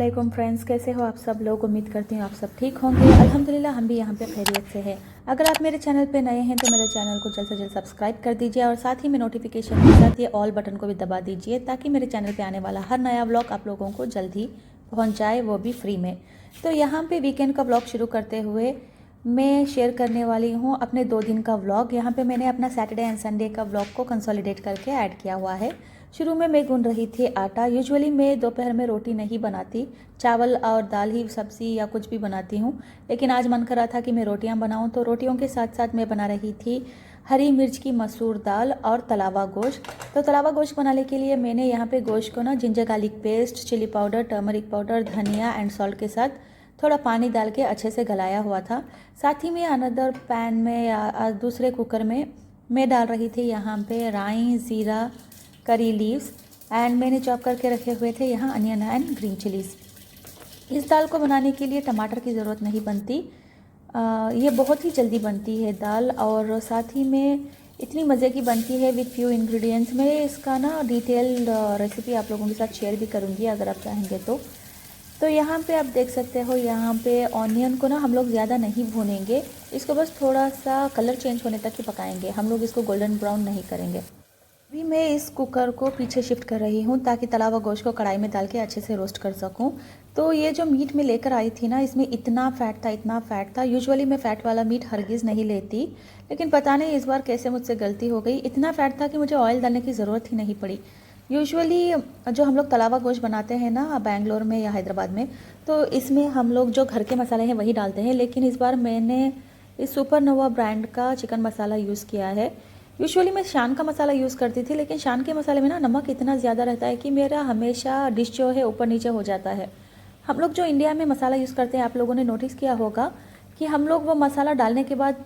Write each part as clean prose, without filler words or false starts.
वालेकुम फ्रेंड्स, कैसे हो आप सब लोग। उम्मीद करती हूँ आप सब ठीक होंगे। अल्हम्दुलिल्लाह हम भी यहाँ पे खैरियत से हैं। अगर आप मेरे चैनल पे नए हैं तो मेरे चैनल को जल्द से जल्द सब्सक्राइब कर दीजिए और साथ ही में नोटिफिकेशन के साथ ये ऑल बटन को भी दबा दीजिए ताकि मेरे चैनल पे आने वाला हर नया व्लॉग आप लोगों को जल्द ही पहुँच जाए, वो भी फ्री में। तो यहाँ पर वीकेंड का व्लॉग शुरू करते हुए मैं शेयर करने वाली हूँ अपने 2 दिन का व्लॉग। यहाँ पे मैंने अपना सैटरडे एंड संडे का व्लॉग को कंसोलिडेट करके ऐड किया हुआ है। शुरू में मैं गूंद रही थी आटा। यूजुअली मैं दोपहर में रोटी नहीं बनाती, चावल और दाल ही सब्ज़ी या कुछ भी बनाती हूँ, लेकिन आज मन कर रहा था कि मैं रोटियाँ बनाऊँ, तो रोटियों के साथ साथ मैं बना रही थी हरी मिर्च की मसूर दाल और तलावा गोश्त। तो तलावा गोश्त बनाने के लिए मैंने यहाँ पे गोश्त को ना ginger garlic paste, chilli powder, turmeric powder, धनिया एंड सॉल्ट के साथ थोड़ा पानी डाल के अच्छे से गलाया हुआ था। साथ ही में अनदर पैन में या दूसरे कुकर में मैं डाल रही थी यहाँ पे राई, ज़ीरा, करी लीव्स एंड मैंने चॉप करके रखे हुए थे यहाँ अनियन एंड ग्रीन चिलीज़। इस दाल को बनाने के लिए टमाटर की ज़रूरत नहीं बनती। ये बहुत ही जल्दी बनती है दाल और साथ ही में इतनी मज़े की बनती है विद फ्यू इंग्रेडिएंट्स। मैं इसका ना डिटेल्ड रेसिपी आप लोगों के साथ शेयर भी करूँगी अगर आप चाहेंगे तो यहाँ पे आप देख सकते हो, यहाँ पे ऑनियन को ना हम लोग ज़्यादा नहीं भूनेंगे, इसको बस थोड़ा सा कलर चेंज होने तक ही पकाएंगे। हम लोग इसको गोल्डन ब्राउन नहीं करेंगे। अभी मैं इस कुकर को पीछे शिफ्ट कर रही हूँ ताकि तला हुआ गोश्त को कढ़ाई में डाल के अच्छे से रोस्ट कर सकूँ। तो ये जो मीट मैं लेकर आई थी ना, इसमें इतना फ़ैट था। यूजुअली मैं फ़ैट वाला मीट हरगिज़ नहीं लेती, लेकिन पता नहीं इस बार कैसे मुझसे गलती हो गई। इतना फ़ैट था कि मुझे ऑयल डालने की ज़रूरत ही नहीं पड़ी। यूजुअली जो हम लोग तलावा गोश्त बनाते हैं ना बेंगलोर में या हैदराबाद में, तो इसमें हम लोग जो घर के मसाले हैं वही डालते हैं, लेकिन इस बार मैंने इस सुपर नोवा ब्रांड का चिकन मसाला यूज़ किया है। यूजुअली मैं शान का मसाला यूज़ करती थी, लेकिन शान के मसाले में ना नमक इतना ज़्यादा रहता है कि मेरा हमेशा डिश जो है ऊपर नीचे हो जाता है। हम लोग जो इंडिया में मसाला यूज़ करते हैं, आप लोगों ने नोटिस किया होगा कि हम लोग वो मसाला डालने के बाद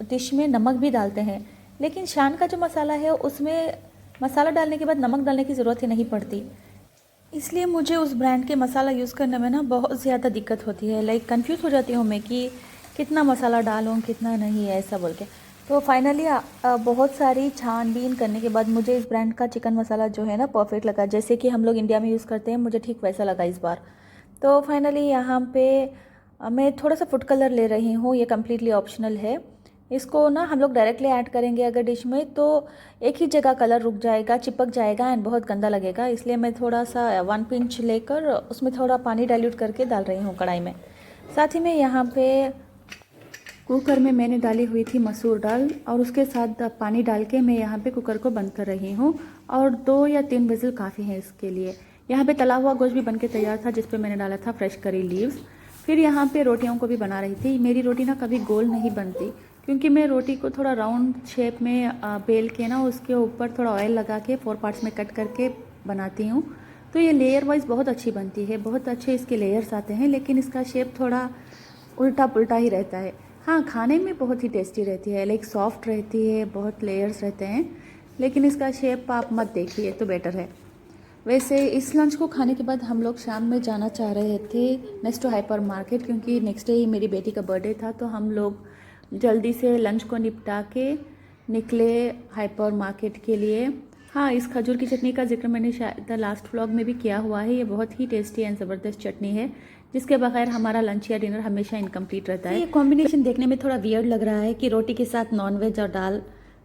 डिश में नमक भी डालते हैं, लेकिन शान का जो मसाला है उसमें मसाला डालने के बाद नमक डालने की ज़रूरत ही नहीं पड़ती। इसलिए मुझे उस ब्रांड के मसाला यूज़ करने में ना बहुत ज़्यादा दिक्कत होती है। लाइक कंफ्यूज हो जाती हूँ मैं कि कितना मसाला डालूँ कितना नहीं, ऐसा बोल के। तो फाइनली बहुत सारी छानबीन करने के बाद मुझे इस ब्रांड का चिकन मसाला जो है ना परफेक्ट लगा, जैसे कि हम लोग इंडिया में यूज़ करते हैं, मुझे ठीक वैसा लगा इस बार। तो फाइनली यहाँ पे मैं थोड़ा सा फूड कलर ले रही हूँ, ये कम्प्लीटली ऑप्शनल है। इसको ना हम लोग डायरेक्टली ऐड करेंगे अगर डिश में तो एक ही जगह कलर रुक जाएगा, चिपक जाएगा एंड बहुत गंदा लगेगा। इसलिए मैं थोड़ा सा 1 पिंच लेकर उसमें थोड़ा पानी डाइल्यूट करके डाल रही हूँ कढ़ाई में। साथ ही में यहाँ पे कुकर में मैंने डाली हुई थी मसूर दाल और उसके साथ पानी डाल के मैं यहाँ पे कुकर को बंद कर रही हूँ और 2 या 3 विजिल काफ़ी है इसके लिए। यहाँ पे तला हुआ गोश्त भी बन के तैयार था जिस पे मैंने डाला था फ्रेश करी लीव्स। फिर यहाँ पे रोटियों को भी बना रही थी। मेरी रोटी ना कभी गोल नहीं बनती, क्योंकि मैं रोटी को थोड़ा राउंड शेप में बेल के ना उसके ऊपर थोड़ा ऑयल लगा के 4 पार्ट्स में कट करके बनाती हूँ। तो ये लेयर वाइज बहुत अच्छी बनती है, बहुत अच्छे इसके लेयर्स आते हैं, लेकिन इसका शेप थोड़ा उल्टा पुल्टा ही रहता है। हाँ, खाने में बहुत ही टेस्टी रहती है, लाइक सॉफ्ट रहती है, बहुत लेयर्स रहते हैं, लेकिन इसका शेप आप मत देखिए तो बेटर है। वैसे इस लंच को खाने के बाद हम लोग शाम में जाना चाह रहे थे नेस्टो हाइपर मार्केट, क्योंकि नेक्स्ट डे ही मेरी बेटी का बर्थडे था। तो हम लोग जल्दी से लंच को निपटा के निकले हाइपर मार्केट के लिए। हाँ, इस खजूर की चटनी का जिक्र मैंने शायद लास्ट व्लॉग में भी किया हुआ है। ये बहुत ही टेस्टी एंड ज़बरदस्त चटनी है जिसके बगैर हमारा लंच या डिनर हमेशा इनकम्प्लीट रहता है। ये कॉम्बिनेशन देखने में थोड़ा वियर्ड लग रहा है कि रोटी के साथ नॉनवेज और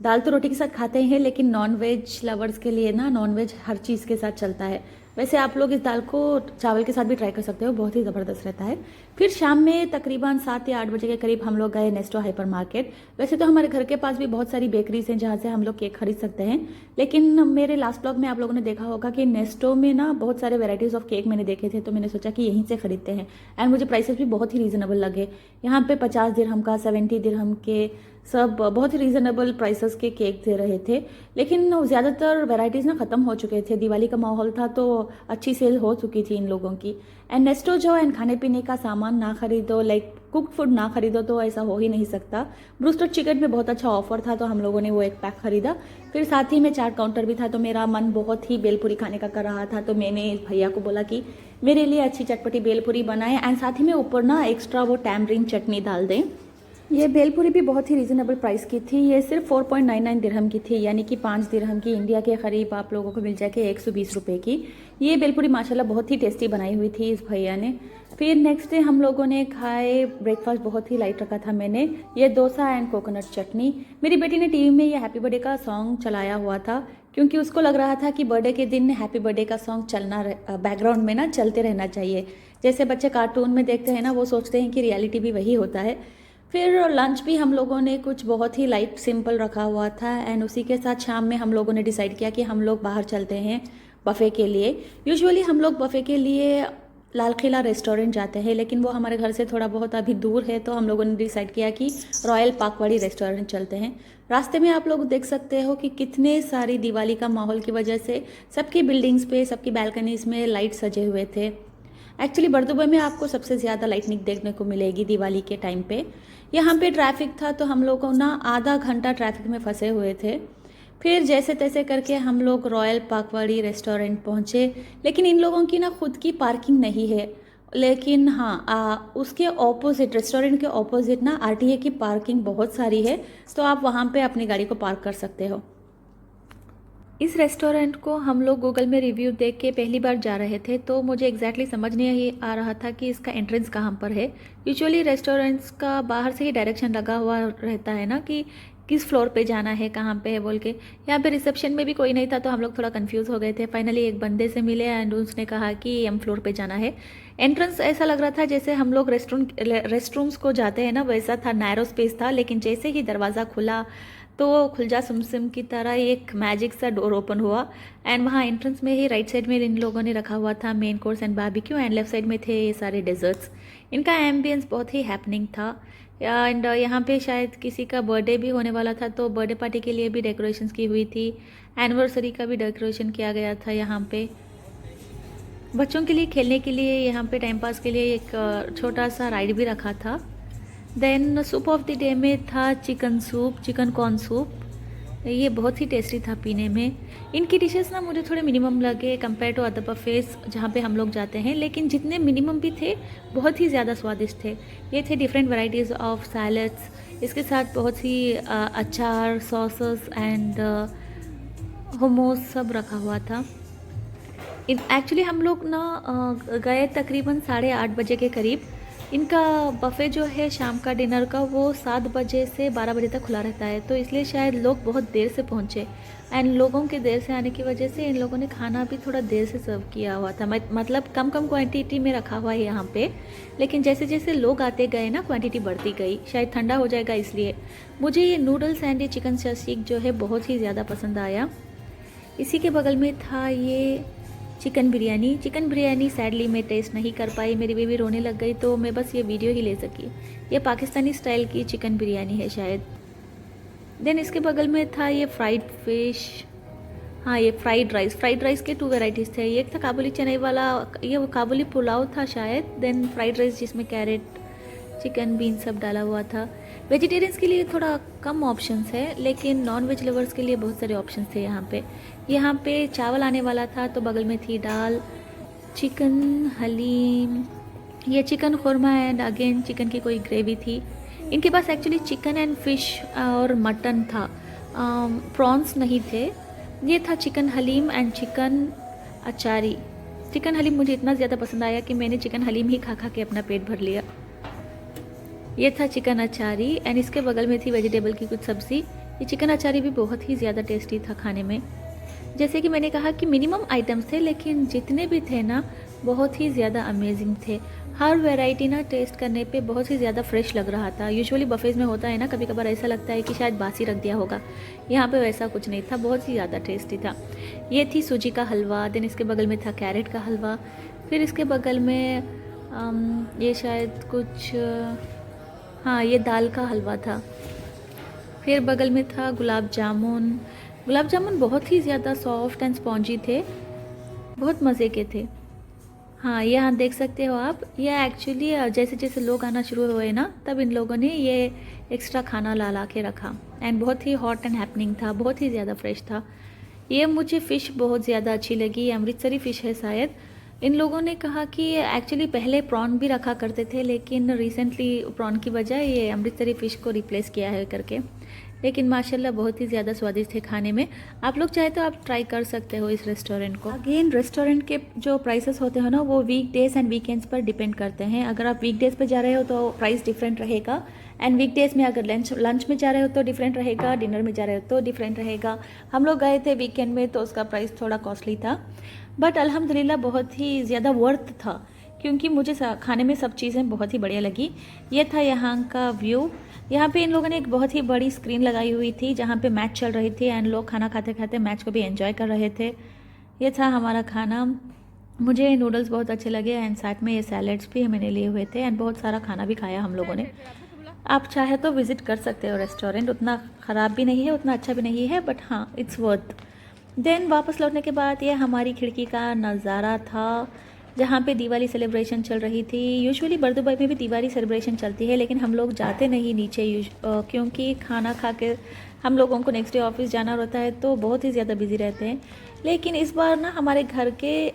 दाल तो रोटी के साथ खाते ही हैं, लेकिन नॉनवेज लवर्स के लिए ना नॉनवेज हर चीज़ के साथ चलता है। वैसे आप लोग इस दाल को चावल के साथ भी ट्राई कर सकते हो, बहुत ही ज़बरदस्त रहता है। फिर शाम में तकरीबन 7 या 8 बजे के करीब हम लोग गए नेस्टो हाइपर मार्केट। वैसे तो हमारे घर के पास भी बहुत सारी बेकरीज हैं जहाँ से हम लोग केक खरीद सकते हैं, लेकिन मेरे लास्ट ब्लॉग में आप लोगों ने देखा होगा कि नेस्टो में ना बहुत सारे वेराइटीज़ ऑफ केक मैंने देखे थे, तो मैंने सोचा कि यहीं से खरीदते हैं। एंड मुझे प्राइसेस भी बहुत ही रीज़नेबल लगे। यहाँ पे 50 दिरहम का, 70 दिरहम के, सब बहुत ही रीज़नेबल प्राइसेस के केक दे रहे थे। लेकिन ज़्यादातर वैरायटीज़ ना ख़त्म हो चुके थे, दिवाली का माहौल था तो अच्छी सेल हो चुकी थी इन लोगों की। एंड नेस्टो जो एंड खाने पीने का सामान ना खरीदो, लाइक कुक फूड ना खरीदो तो ऐसा हो ही नहीं सकता। ब्रूस्टर चिकन में बहुत अच्छा ऑफर था तो हम लोगों ने वो एक पैक खरीदा। फिर साथ ही में चाट काउंटर भी था, तो मेरा मन बहुत ही बेलपुरी खाने का कर रहा था, तो मैंने भैया को बोला कि मेरे लिए अच्छी चटपटी बेलपुरी बनाए एंड साथ ही में ऊपर ना एक्स्ट्रा वो टैमरिन चटनी डाल दें। ये भेलपूरी भी बहुत ही रीज़नेबल प्राइस की थी। ये सिर्फ 4.99 दिरहम की थी, यानी कि 5 दिरहम की, इंडिया के करीब आप लोगों को मिल जाएगी 120 रुपये की। ये भेलपूरी माशाल्लाह बहुत ही टेस्टी बनाई हुई थी इस भैया ने। फिर नेक्स्ट डे हम लोगों ने खाए, ब्रेकफास्ट बहुत ही लाइट रखा था मैंने, ये डोसा एंड कोकोनट चटनी। मेरी बेटी ने टीवी में ये हैप्पी बर्थडे का सॉन्ग चलाया हुआ था, क्योंकि उसको लग रहा था कि बर्थडे के दिन हैप्पी बर्थडे का सॉन्ग चलना, बैकग्राउंड में ना चलते रहना चाहिए। जैसे बच्चे कार्टून में देखते हैं ना, वो सोचते हैं कि रियलिटी भी वही होता है। फिर लंच भी हम लोगों ने कुछ बहुत ही लाइट सिंपल रखा हुआ था, एंड उसी के साथ शाम में हम लोगों ने डिसाइड किया कि हम लोग बाहर चलते हैं बफ़े के लिए। यूजुअली हम लोग बफ़े के लिए लाल किला रेस्टोरेंट जाते हैं, लेकिन वो हमारे घर से थोड़ा बहुत अभी दूर है, तो हम लोगों ने डिसाइड किया कि रॉयल पाकवाड़ी रेस्टोरेंट चलते हैं। रास्ते में आप लोग देख सकते हो कि कितने सारी दिवाली का माहौल की वजह से सबकी बिल्डिंग्स पे, सबकी बालकनीज में लाइट सजे हुए थे। एक्चुअली बरदुबई में आपको सबसे ज़्यादा लाइटनिंग देखने को मिलेगी दिवाली के टाइम पे। यहाँ पे ट्रैफिक था, तो हम लोग को ना आधा घंटा ट्रैफिक में फंसे हुए थे। फिर जैसे तैसे करके हम लोग रॉयल पाकवाड़ी रेस्टोरेंट पहुँचे, लेकिन इन लोगों की ना खुद की पार्किंग नहीं है। लेकिन हाँ, उसके ऑपोजिट, रेस्टोरेंट के ऑपोजिट ना आरटीए की पार्किंग बहुत सारी है, तो आप वहाँ पे अपनी गाड़ी को पार्क कर सकते हो। इस रेस्टोरेंट को हम लोग गूगल में रिव्यू देख के पहली बार जा रहे थे, तो मुझे एग्जैक्टली समझ नहीं आ रहा था कि इसका एंट्रेंस कहाँ पर है। यूजुअली रेस्टोरेंट्स का बाहर से ही डायरेक्शन लगा हुआ रहता है ना, कि किस फ्लोर पे जाना है, कहाँ पे है बोल के। यहाँ पे रिसेप्शन में भी कोई नहीं था, तो हम लोग थोड़ा कंफ्यूज हो गए थे। फाइनली एक बंदे से मिले एंड उसने कहा कि एम फ्लोर पे जाना है। एंट्रेंस ऐसा लग रहा था जैसे हम लोग रेस्टरूम्स को जाते हैं ना, वैसा था, नैरो स्पेस था। लेकिन जैसे ही दरवाज़ा खुला तो खुलजा सुमसुम की तरह एक मैजिक सा डोर ओपन हुआ, एंड वहाँ एंट्रेंस में ही राइट साइड में इन लोगों ने रखा हुआ था main course and barbecue, and left side में थे ये सारे डेजर्ट्स। इनका एम्बियंस बहुत ही हैपनिंग था, एंड यहाँ पे शायद किसी का बर्थडे भी होने वाला था, तो बर्थडे पार्टी के लिए भी डेकोरेशंस की हुई थी। एनिवर्सरी का भी डेकोरेशन किया गया था। यहाँ पे बच्चों के लिए खेलने के लिए, यहाँ पे टाइम पास के लिए एक छोटा सा राइड भी रखा था। Then soup of the day में था chicken soup, chicken corn soup. ये बहुत ही टेस्टी था पीने में। इनकी डिशेस ना मुझे थोड़े मिनिमम लगे कंपेयर टू अदर बफेस जहाँ पे हम लोग जाते हैं, लेकिन जितने मिनिमम भी थे बहुत ही ज़्यादा स्वादिष्ट थे। ये थे डिफरेंट वैरायटीज़ ऑफ सैलड्स, इसके साथ बहुत ही अचार, सॉसेस एंड हुमूस सब रखा हुआ था। एक्चुअली हम लोग ना गए तकरीबन 8:30 बजे के करीब। इनका बफ़े जो है शाम का डिनर का, वो 7 बजे से 12 बजे तक खुला रहता है, तो इसलिए शायद लोग बहुत देर से पहुँचे, एंड लोगों के देर से आने की वजह से इन लोगों ने खाना भी थोड़ा देर से सर्व किया हुआ था। मतलब कम क्वांटिटी में रखा हुआ है यहाँ पे, लेकिन जैसे जैसे लोग आते गए ना क्वांटिटी बढ़ती गई, शायद ठंडा हो जाएगा इसलिए। मुझे ये नूडल्स एंड ये चिकन शशीक जो है बहुत ही ज़्यादा पसंद आया। इसी के बगल में था ये chicken biryani. Chicken biryani sadly मैं टेस्ट नहीं कर पाई, मेरी बेबी रोने लग गई, तो मैं बस ये वीडियो ही ले सकी। ये पाकिस्तानी स्टाइल की चिकन बिरयानी है शायद। देन इसके बगल में था ये फ्राइड फिश, हाँ ये फ्राइड राइस के 2 वेराइटीज़ थे। एक था काबुली चने वाला, ये काबुली पुलाव था शायद। देन फ्राइड राइस जिसमें कैरेट, चिकन, बीन सब डाला हुआ था। वेजिटेरियंस के लिए थोड़ा कम ऑप्शंस है, लेकिन नॉन वेज लवर्स के लिए बहुत सारे ऑप्शंस थे यहाँ पे चावल आने वाला था, तो बगल में थी दाल, चिकन हलीम, ये chicken khurma and again chicken की कोई ग्रेवी थी। इनके पास एक्चुअली चिकन एंड फिश और मटन था, प्रॉन्स नहीं थे। ये था chicken haleem and chicken achari. Chicken haleem मुझे इतना ज़्यादा पसंद आया कि मैंने चिकन हलीम ही खा खा के अपना पेट भर लिया। ये था चिकन अचारी, एंड इसके बगल में थी वेजिटेबल की कुछ सब्ज़ी। ये चिकन अचारी भी बहुत ही ज़्यादा टेस्टी था खाने में। जैसे कि मैंने कहा कि मिनिमम आइटम्स थे, लेकिन जितने भी थे ना बहुत ही ज़्यादा अमेजिंग थे। हर वैरायटी ना टेस्ट करने पे बहुत ही ज़्यादा फ्रेश लग रहा था। यूजुअली बफेज़ में होता है ना, कभी कभार ऐसा लगता है कि शायद बासी रख दिया होगा, यहाँ पे वैसा कुछ नहीं था, बहुत ही ज़्यादा टेस्टी था। ये थी सूजी का हलवा, देन इसके बगल में था कैरेट का हलवा, फिर इसके बगल में ये शायद कुछ, हाँ ये दाल का हलवा था। फिर बगल में था गुलाब जामुन बहुत ही ज़्यादा सॉफ्ट एंड स्पॉन्जी थे, बहुत मज़े के थे। हाँ यहाँ देख सकते हो आप, ये एक्चुअली जैसे जैसे लोग आना शुरू हुए ना, तब इन लोगों ने ये एक्स्ट्रा खाना ला के रखा, एंड बहुत ही हॉट एंड हैपनिंग था, बहुत ही ज़्यादा फ्रेश था। ये मुझे फ़िश बहुत ज़्यादा अच्छी लगी, अमृतसरी फ़िश है शायद, इन लोगों ने कहा कि एक्चुअली पहले प्रॉन भी रखा करते थे, लेकिन रिसेंटली प्रॉन की बजाय ये अमृतसरी फ़िश को रिप्लेस किया है करके। लेकिन माशाल्लाह बहुत ही ज़्यादा स्वादिष्ट थे खाने में। आप लोग चाहे तो आप ट्राई कर सकते हो इस रेस्टोरेंट को। अगेन रेस्टोरेंट के जो प्राइसेस होते हैं ना, वो वीक डेज एंड वीकेंड्स पर डिपेंड करते हैं। अगर आप वीक डेज पर जा रहे हो तो प्राइस डिफरेंट रहेगा, एंड वीक डेज में अगर लंच में जा रहे हो तो डिफरेंट रहेगा, डिनर में जा रहे हो तो डिफरेंट रहेगा। हम लोग गए थे वीकेंड में तो उसका प्राइस थोड़ा कॉस्टली था, बट अल्हम्दुलिल्लाह बहुत ही ज़्यादा वर्थ था, क्योंकि मुझे खाने में सब चीज़ें बहुत ही बढ़िया लगी। ये था यहाँ का व्यू। यहाँ पे इन लोगों ने एक बहुत ही बड़ी स्क्रीन लगाई हुई थी जहाँ पे मैच चल रही थी, एंड लोग खाना खाते खाते मैच को भी एंजॉय कर रहे थे। ये था हमारा खाना। मुझे नूडल्स बहुत अच्छे लगे, एंड साथ में ये सैलड्स भी मैंने लिए हुए थे, एंड बहुत सारा खाना भी खाया हम लोगों ने। आप चाहे तो विज़िट कर सकते हो रेस्टोरेंट, उतना ख़राब भी नहीं है, उतना अच्छा भी नहीं है, बट हाँ इट्स वर्थ। देन वापस लौटने के बाद ये हमारी खिड़की का नज़ारा था, जहाँ पे दिवाली सेलिब्रेशन चल रही थी। यूजुअली बर्दुबई में भी दिवाली सेलिब्रेशन चलती है, लेकिन हम लोग जाते नहीं नीचे क्योंकि खाना खा के हम लोगों को नेक्स्ट डे ऑफिस जाना रहता है, तो बहुत ही ज़्यादा बिजी रहते हैं। लेकिन इस बार ना हमारे घर के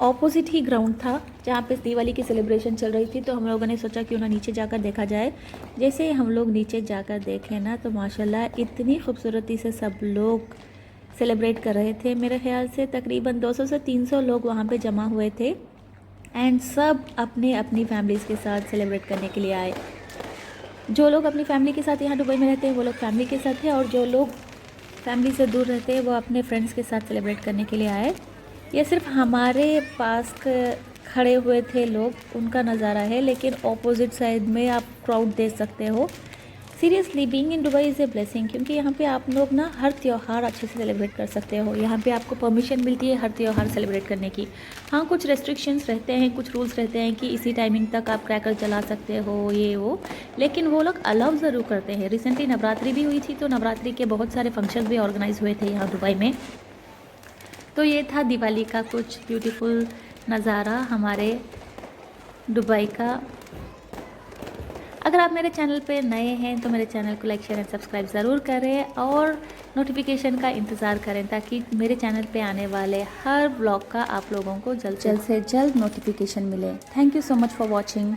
ऑपोजिट ही ग्राउंड था जहाँ पे दिवाली की सेलिब्रेशन चल रही थी, तो हम लोगों ने सोचा क्यों ना नीचे जाकर देखा जाए। जैसे ही हम लोग नीचे जाकर देखे ना, तो माशाल्लाह इतनी खूबसूरती से सब लोग सेलिब्रेट कर रहे थे। मेरे ख्याल से तकरीबन 200 से 300 लोग वहाँ पे जमा हुए थे, एंड सब अपने अपनी फैमिलीज़ के साथ सेलिब्रेट करने के लिए आए। जो लोग अपनी फैमिली के साथ यहाँ दुबई में रहते हैं वो लोग फैमिली के साथ थे, और जो लोग फैमिली से दूर रहते हैं वो अपने फ्रेंड्स के साथ सेलिब्रेट करने के लिए आए। ये सिर्फ हमारे पास खड़े हुए थे लोग, उनका नज़ारा है, लेकिन ऑपोजिट साइड में आप क्राउड देख सकते हो। Seriously being in Dubai is a blessing, क्योंकि यहाँ पे आप लोग ना हर त्यौहार अच्छे से सेलिब्रेट कर सकते हो। यहाँ पे आपको परमिशन मिलती है हर त्यौहार सेलिब्रेट करने की। हाँ, कुछ रेस्ट्रिक्शंस रहते हैं, कुछ रूल्स रहते हैं कि इसी टाइमिंग तक आप क्रैकर चला सकते हो, ये वो, लेकिन वो लोग अलाउ ज़रूर करते हैं। रिसेंटली नवरात्रि भी हुई थी, तो नवरात्रि के बहुत सारे फंक्शंस भी ऑर्गेनाइज हुए थे यहाँ दुबई में। तो ये था दिवाली का कुछ ब्यूटीफुल नज़ारा हमारे दुबई का। अगर आप मेरे चैनल पे नए हैं तो मेरे चैनल को लाइक शेयर एंड सब्सक्राइब ज़रूर करें, और नोटिफिकेशन का इंतज़ार करें, ताकि मेरे चैनल पे आने वाले हर ब्लॉग का आप लोगों को जल्द से जल्द नोटिफिकेशन मिले। Thank you so much for watching.